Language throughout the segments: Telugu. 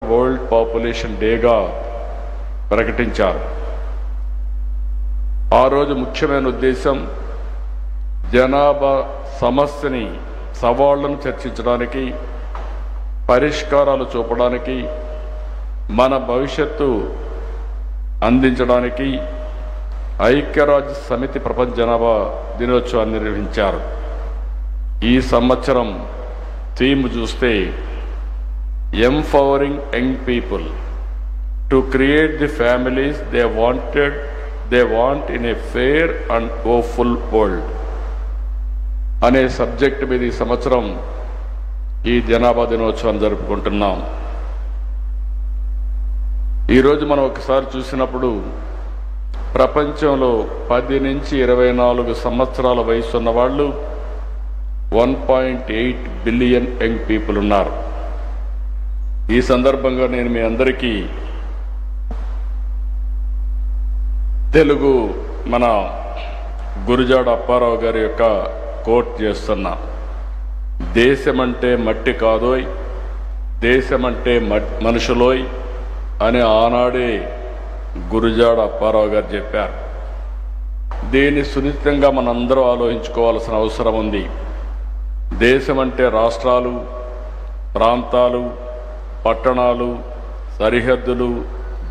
వరల్డ్ పాపులేషన్ డేగా ప్రకటించారు. ఆ రోజు ముఖ్యమైన ఉద్దేశం జనాభా సమస్యని సవాళ్లను చర్చించడానికి, పరిష్కారాలు చూపడానికి, మన భవిష్యత్తు అందించడానికి ఐక్యరాజ్య సమితి ప్రపంచ జనాభా దినోత్సవాన్ని నిర్వహించారు. ఈ సంవత్సరం థీమ్ చూస్తే empowering young people to create the families they want in a fair and hopeful world అనే సబ్జెక్ట్ మీద ఈ సంవత్సరం ఈ జనాభా దినోత్సవాన్ని జరుపుకుంటున్నాం. ఈరోజు మనం ఒకసారి చూసినప్పుడు ప్రపంచంలో 10 నుంచి 24 సంవత్సరాల వయసు ఉన్న వాళ్ళు 1.8 బిలియన్ యంగ్ పీపుల్ ఉన్నారు. ఈ సందర్భంగా నేను మీ అందరికీ తెలుగు మన గురుజాడ అప్పారావు గారి యొక్క కోట్ చేస్తున్నా. దేశమంటే మట్టి కాదోయ్, దేశమంటే మనుషులోయ్ అని ఆనాడే గురుజాడ అప్పారావు గారు చెప్పారు. దీన్ని సునిశ్చితంగా మనందరూ ఆలోచించుకోవాల్సిన అవసరం ఉంది. దేశం అంటే రాష్ట్రాలు, ప్రాంతాలు, పట్టణాలు, సరిహద్దులు,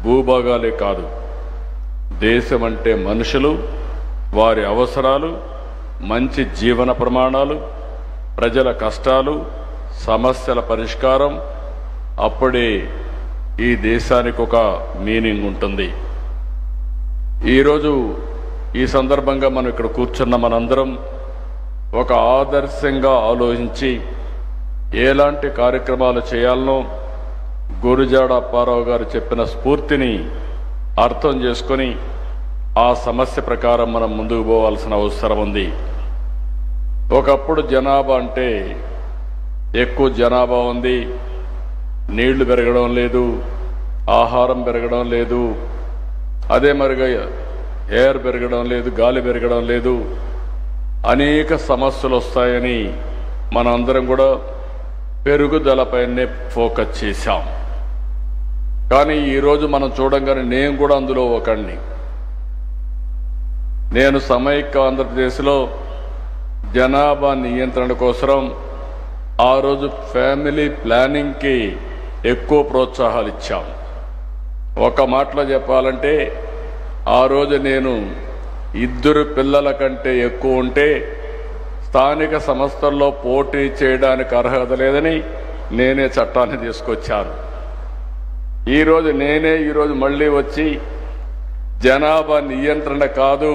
భూభాగాలే కాదు. దేశం అంటే మనుషులు, వారి అవసరాలు, మంచి జీవన ప్రమాణాలు, ప్రజల కష్టాలు, సమస్యల పరిష్కారం. అప్పుడే ఈ దేశానికి ఒక మీనింగ్ ఉంటుంది. ఈరోజు ఈ సందర్భంగా మనం ఇక్కడ కూర్చున్న మనందరం ఒక ఆదర్శంగా ఆలోచించి ఎలాంటి కార్యక్రమాలు చేయాలనో గురుజాడ అప్పారావు గారు చెప్పిన స్ఫూర్తిని అర్థం చేసుకొని ఆ సమస్య ప్రకారం మనం ముందుకు పోవాల్సిన అవసరం ఉంది. ఒకప్పుడు జనాభా అంటే ఎక్కువ జనాభా ఉంది, నీళ్లు పెరగడం లేదు, ఆహారం పెరగడం లేదు, అదే మరిగా ఎయిర్ పెరగడం లేదు, గాలి పెరగడం లేదు, అనేక సమస్యలు వస్తాయని మనందరం కూడా పెరుగుదలపైనే ఫోకస్ చేశాం. కానీ ఈరోజు మనం చూడంగానే నేను కూడా అందులో ఒకడిని. నేను సమైక్య ఆంధ్రప్రదేశ్లో జనాభా నియంత్రణ కోసం ఆ రోజు ఫ్యామిలీ ప్లానింగ్కి ఎక్కువ ప్రోత్సాహాలు ఇచ్చాం. ఒక మాటలో చెప్పాలంటే ఆ రోజు నేను 2 పిల్లల కంటే ఎక్కువ ఉంటే స్థానిక సంస్థల్లో పోటీ చేయడానికి అర్హత లేదని నేనే చట్టాన్ని తీసుకొచ్చాను. ఈరోజు మళ్ళీ వచ్చి జనాభా నియంత్రణ కాదు,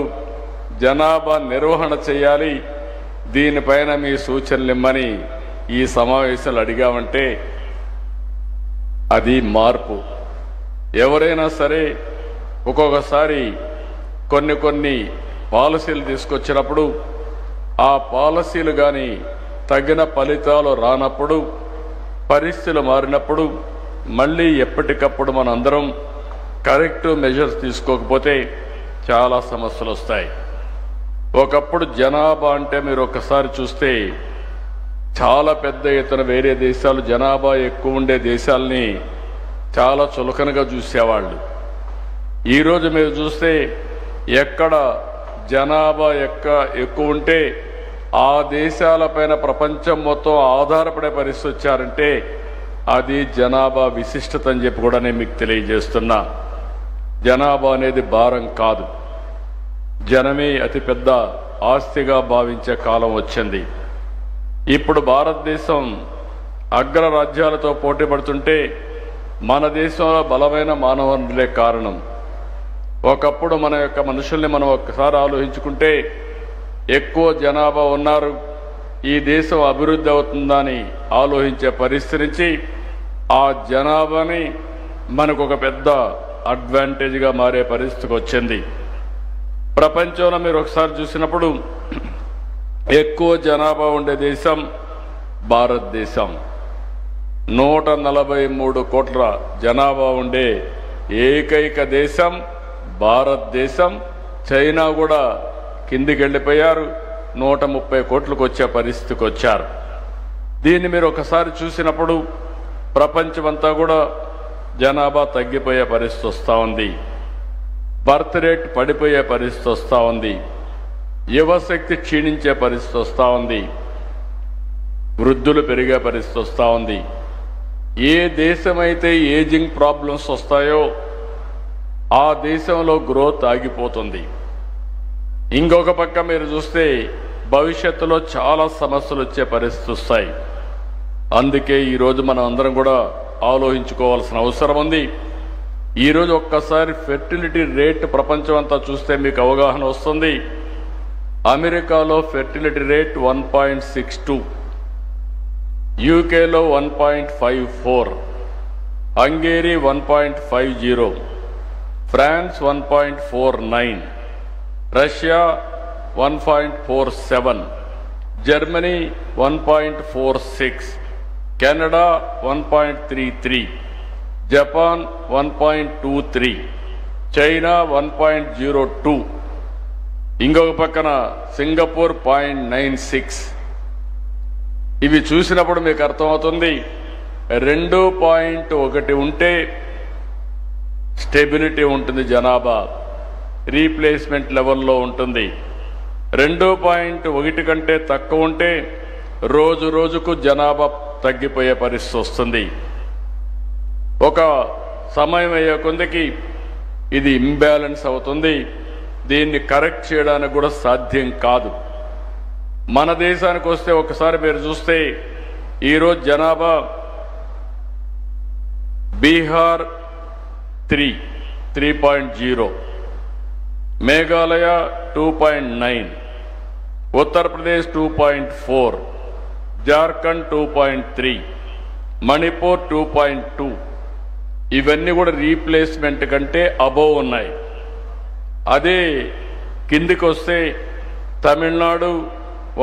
జనాభా నిర్వహణ చేయాలి, దీనిపైన మీ సూచనలు ఇమ్మని ఈ సమావేశాలు అడిగామంటే అది మార్పు. ఎవరైనా సరే ఒక్కొక్కసారి కొన్ని పాలసీలు తీసుకొచ్చినప్పుడు ఆ పాలసీలు కానీ తగిన ఫలితాలు రానప్పుడు, పరిస్థితులు మారినప్పుడు మళ్ళీ ఎప్పటికప్పుడు మనందరం కరెక్టివ్ మెజర్స్ తీసుకోకపోతే చాలా సమస్యలు వస్తాయి. ఒకప్పుడు జనాభా అంటే మీరు ఒకసారి చూస్తే చాలా పెద్ద ఎత్తున వేరే దేశాలు జనాభా ఎక్కువ ఉండే దేశాలని చాలా చులకనగా చూసేవాళ్ళు. ఈరోజు మీరు చూస్తే ఎక్కడ జనాభా ఎక్కువ ఉంటే ఆ దేశాలపైన ప్రపంచం మొత్తం ఆధారపడే పరిస్థితి వచ్చారంటే అది జనాభా విశిష్టత అని చెప్పి కూడా నేను మీకు తెలియజేస్తున్నా. జనాభా అనేది భారం కాదు, జనమే అతిపెద్ద ఆస్తిగా భావించే కాలం వచ్చింది. ఇప్పుడు భారతదేశం అగ్ర రాజ్యాలతో పోటీ పడుతుంటే మన దేశంలో బలమైన మానవ వనరులే కారణం. ఒకప్పుడు మన యొక్క మనుషుల్ని మనం ఒక్కసారి ఆలోచించుకుంటే ఎక్కువ జనాభా ఉన్నారు, ఈ దేశం అభివృద్ధి అవుతుందని ఆలోచించే పరిస్థితి నుంచి ఆ జనాభాని మనకు ఒక పెద్ద అడ్వాంటేజ్గా మారే పరిస్థితికి వచ్చింది. ప్రపంచంలో మీరు ఒకసారి చూసినప్పుడు ఎక్కువ జనాభా ఉండే దేశం భారతదేశం. 143 కోట్ల జనాభా ఉండే ఏకైక దేశం భారతదేశం. చైనా కూడా కిందికి వెళ్ళిపోయారు, 130 కోట్లకు వచ్చే పరిస్థితికి వచ్చారు. దీన్ని మీరు ఒకసారి చూసినప్పుడు ప్రపంచమంతా కూడా జనాభా తగ్గిపోయే పరిస్థితి వస్తూ ఉంది. బర్త్ రేట్ పడిపోయే పరిస్థితి వస్తూ ఉంది. యువశక్తి క్షీణించే పరిస్థితి వస్తూ ఉంది. వృద్ధులు పెరిగే పరిస్థితి వస్తూ ఉంది. ఏ దేశమైతే ఏజింగ్ ప్రాబ్లమ్స్ వస్తాయో ఆ దేశంలో గ్రోత్ ఆగిపోతుంది. ఇంకొక పక్క మీరు చూస్తే భవిష్యత్తులో చాలా సమస్యలు వచ్చే పరిస్థితి వస్తాయి. అందుకే ఈరోజు మనం అందరం కూడా ఆలోచించుకోవాల్సిన అవసరం ఉంది. ఈరోజు ఒక్కసారి ఫెర్టిలిటీ రేట్ ప్రపంచం అంతా చూస్తే మీకు అవగాహన వస్తుంది. అమెరికాలో ఫెర్టిలిటీ రేట్ 1.62, యూకేలో 1.54, Hungary 1.50, France 1.49, Russia 1.47, Germany 1.46, Canada 1.33, Japan 1.23, China 1.02, ఇంకొక పక్కన సింగపూర్ 0.96. ఇవి చూసినప్పుడు మీకు అర్థమవుతుంది 2.1 ఉంటే స్టెబిలిటీ ఉంటుంది, జనాభా రీప్లేస్మెంట్ లెవెల్లో ఉంటుంది. 2.1 కంటే తక్కువ ఉంటే రోజు రోజుకు జనాభా తగ్గిపోయే పరిస్థితి వస్తుంది. ఒక సమయం అయ్యే కొందికి ఇది ఇంబ్యాలెన్స్ అవుతుంది. దీన్ని కరెక్ట్ చేయడానికి కూడా సాధ్యం కాదు. మన దేశానికి వస్తే ఒకసారి మీరు చూస్తే ఈరోజు జనాభా బీహార్ 3.0, మేఘాలయ 2.9, ఉత్తరప్రదేశ్ 2.4, జార్ఖండ్ 2.3, మణిపూర్ 2.2. ఇవన్నీ కూడా రీప్లేస్మెంట్ కంటే అబోవ్ ఉన్నాయి. అదే కిందికి వస్తే తమిళనాడు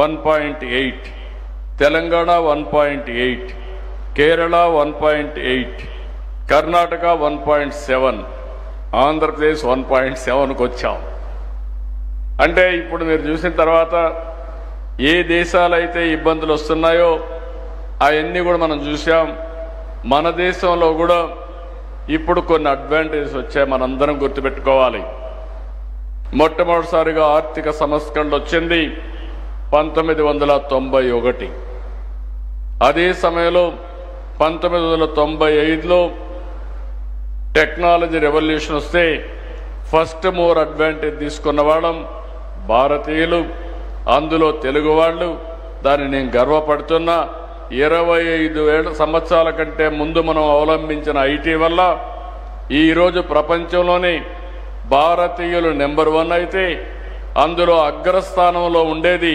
1.8, తెలంగాణ 1.8, కేరళ 1.8, కర్ణాటక 1.7, ఆంధ్రప్రదేశ్ 1.7కు వచ్చాం. అంటే ఇప్పుడు మీరు చూసిన తర్వాత ఏ దేశాలైతే ఇబ్బందులు వస్తున్నాయో అవన్నీ కూడా మనం చూసాం. మన దేశంలో కూడా ఇప్పుడు కొన్ని అడ్వాంటేజెస్ వచ్చాయి, మనందరం గుర్తుపెట్టుకోవాలి. మొట్టమొదటిసారిగా ఆర్థిక సంస్కరణలు వచ్చింది 1991. అదే సమయంలో 1995లో టెక్నాలజీ రెవల్యూషన్ వస్తే ఫస్ట్ మోర్ అడ్వాంటేజ్ తీసుకున్న వాళ్ళం భారతీయులు, అందులో తెలుగు వాళ్ళు. దాన్ని నేను గర్వపడుతున్నా. 25 సంవత్సరాల కంటే ముందు మనం అవలంబించిన ఐటీ వల్ల ఈరోజు ప్రపంచంలోనే భారతీయులు నెంబర్ 1 అయితే అందులో అగ్రస్థానంలో ఉండేది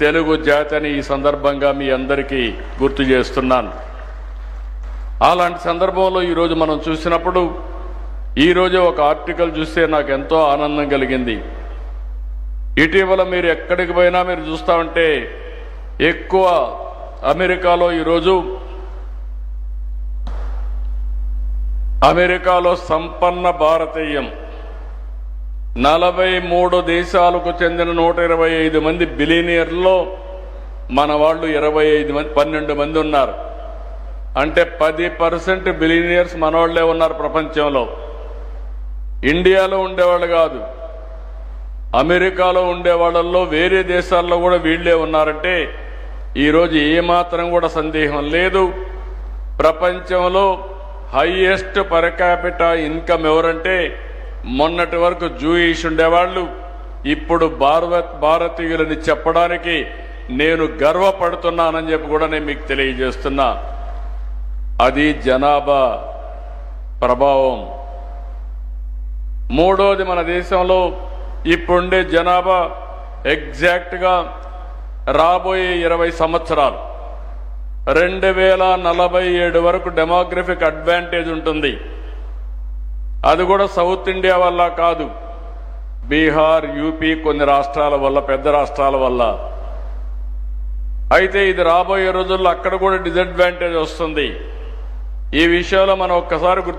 తెలుగు జాతి అని ఈ సందర్భంగా మీ అందరికీ గుర్తు చేస్తున్నాను. అలాంటి సందర్భంలో ఈరోజు మనం చూసినప్పుడు ఈరోజు ఒక ఆర్టికల్ చూస్తే నాకు ఎంతో ఆనందం కలిగింది. ఇటీవల మీరు ఎక్కడికి పోయినా మీరు చూస్తూ ఉంటే ఎక్కువ అమెరికాలో ఈరోజు సంపన్న భారతీయం 43 దేశాలకు చెందిన 125 మంది బిలియనీర్లలో మన వాళ్ళు 12 మంది ఉన్నారు. అంటే 10% బిలియనీర్స్ మనవాళ్లే ఉన్నారు ప్రపంచంలో. ఇండియాలో ఉండేవాళ్ళు కాదు, అమెరికాలో ఉండేవాళ్ళల్లో వేరే దేశాల్లో కూడా వీళ్లే ఉన్నారంటే ఈరోజు ఏమాత్రం కూడా సందేహం లేదు. ప్రపంచంలో హైయెస్ట్ పర్ క్యాపిటా ఇన్కమ్ ఎవరంటే మొన్నటి వరకు జూయిష్ ఉండేవాళ్ళు, ఇప్పుడు భారతీయులని చెప్పడానికి నేను గర్వపడుతున్నానని చెప్పి కూడా నేను మీకు తెలియజేస్తున్నా. అది జనాభా ప్రభావం. మూడోది, మన దేశంలో ఇప్పుడుండే జనాభా ఎగ్జాక్ట్గా రాబోయే 20 సంవత్సరాలు 2047 వరకు డెమోగ్రఫిక్ అడ్వాంటేజ్ ఉంటుంది. అది కూడా సౌత్ ఇండియా వల్ల కాదు, బీహార్, యూపీ కొన్ని రాష్ట్రాల వల్ల, పెద్ద రాష్ట్రాల వల్ల. అయితే ఇది రాబోయే రోజుల్లో అక్కడ కూడా డిసడ్వాంటేజ్ వస్తుంది. ఈ విషయంలో మనం ఒక్కసారి